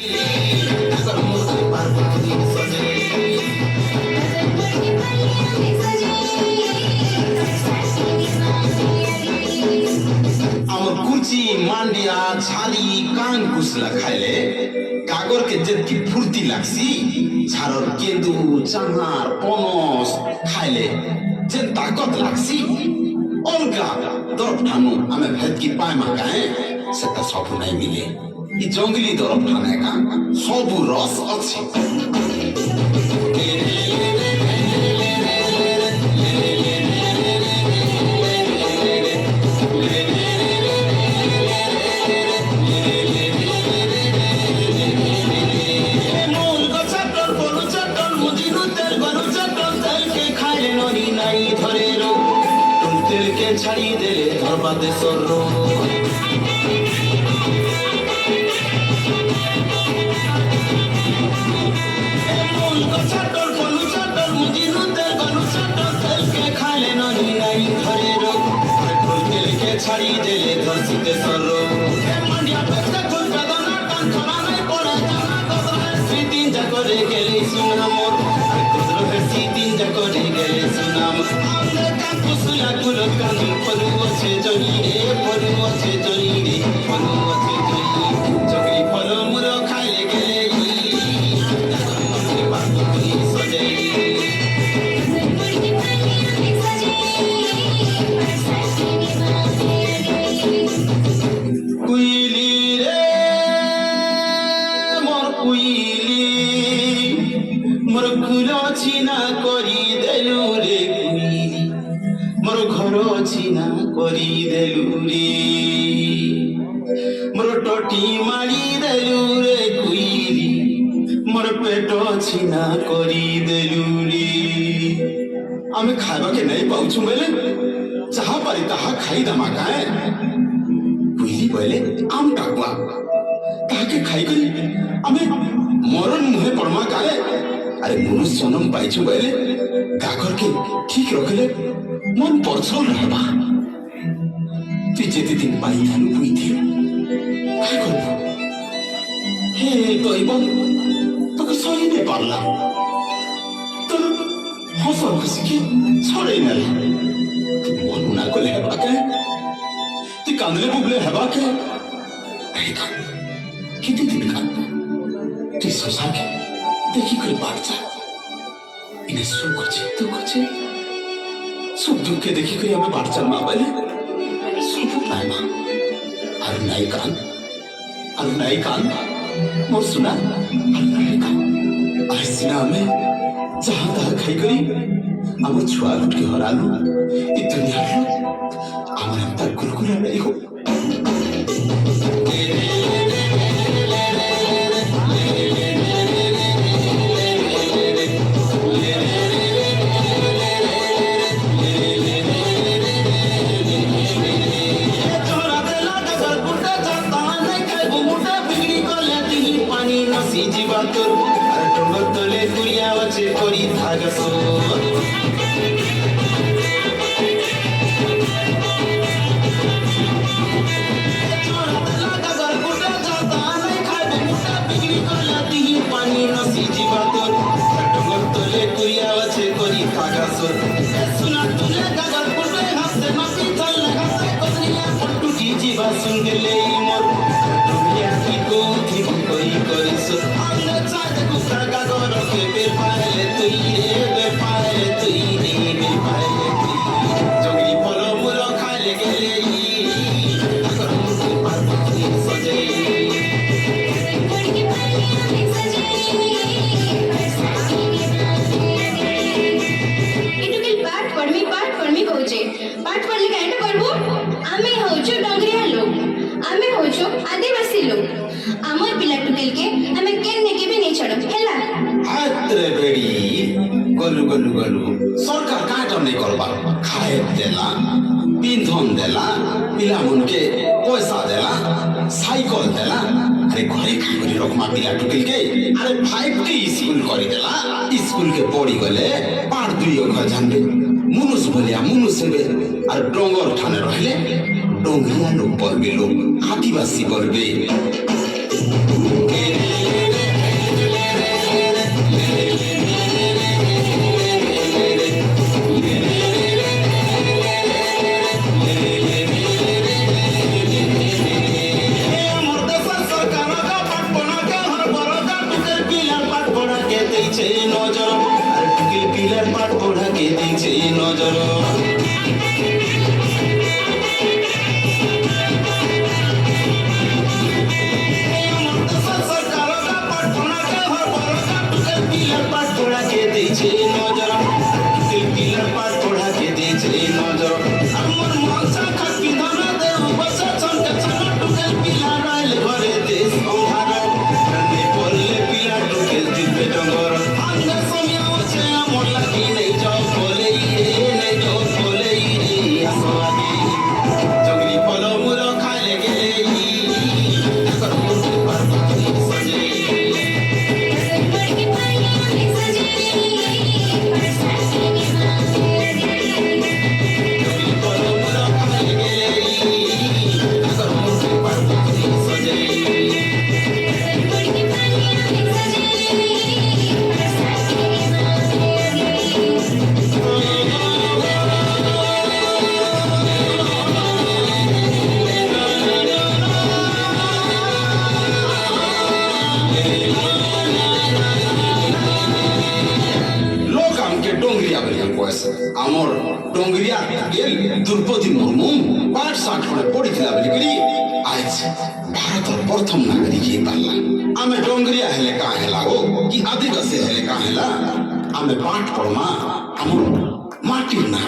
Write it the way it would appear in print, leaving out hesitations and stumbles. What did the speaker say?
कुची मांडिया छाली कान कुसला खाइले कागर के जेतकी फुर्ती लागसी झारर केंदू चाहार पनस खाइले जेन ताकत लागसी अलगा दरफ ठानु आमे भेदकी पाएमा काए सेता सबु नै मिले इ जंगली दरफ ठानेका सबु रस अछि ছাড়ি দেলে ধরবাদে সর ছাড়ি দেলে ধরছিতে সর স্মৃতি যা করে গেলে সুনাম স্মৃতি যা করে গেলে সুনাম Kulo kami polu wache joni re polu wache joni re polu wache joni jogi polu muro khale gele babu kuni sojai kuili re mor kuili mor kulo china kori delu re मोर घर छिना करी देलु रे मोर टटी मारी देलु रे कुइरी मोर पेट छिना करी देलु रे आमे खाइबा के नहीं पाउछु बेले जहा पारी तहा खाई दमा काए कुइरी बोले आम टाकुआ ताके खाई करी आमे मरण मुहे परमा काए अरे मनुष्य जन्म पाइछु बेले गागर के ठीक रखले मन परछल रहबा तुई जेते दिन पाई थानु पुई थियो काय करबो हे दैव तोके सही नै पारला तर हस खुशी के छड़े नला तू मन ना कोले हेबा के तू कांदले बुबले हेबा के नहीं कान किती दिन कान तू सोसा के देखी कर बात जा इने सुख छे तू कछे सुख दुख के देखी करी हमें बात चल मां बोले सुख नाई मां अरु नाई कान मोर सुना अरु नाई कान आइसिना में जहां तहां खाई करी हम छुआ लुट के हरालु इ दुनिया लो हमर अंतर कुरकुरा नहीं हो आदिवासी लोग आमर पिला टुकेल के हमें केन्ने के भी नहीं छड़ो हेला आत्रे बेड़ी गलु गलु गलु सरकार काट नहीं करबा खाए देला पिंधन देला पिला मन के पैसा देला साइकिल देला अरे घरे खाई रखमा पिला टुकेल के अरे 5T स्कूल करी देला स्कूल के पढ़ी गले पार दुई अखर जानबे मुनुस भलिया मुनुस हेबे अरे डोंगर ठाने रहले डोंगरिया लोग पढ़बे लोग आदिवासी पढ़बे ଦେଇଛେ ନଜର ଆରେ ଟୁକେଲ ପିଲାର ପାଠ ପଢାକେ ଦେଇଛେ ନଜର আমার ডঙ্গরিয়া গেল দ্রৌপদী মুর্মু পাঠ সাঠ করে পড়িছিলা বলিকি আজ ভারতর প্রথম নাগরিক হয়ে পারলা আমি ডঙ্গরিয়া হেলে কা হেলা গো কি আদিবাসী হেলে কা হেলা আমি পাঠ পড়মা আমার মাটির না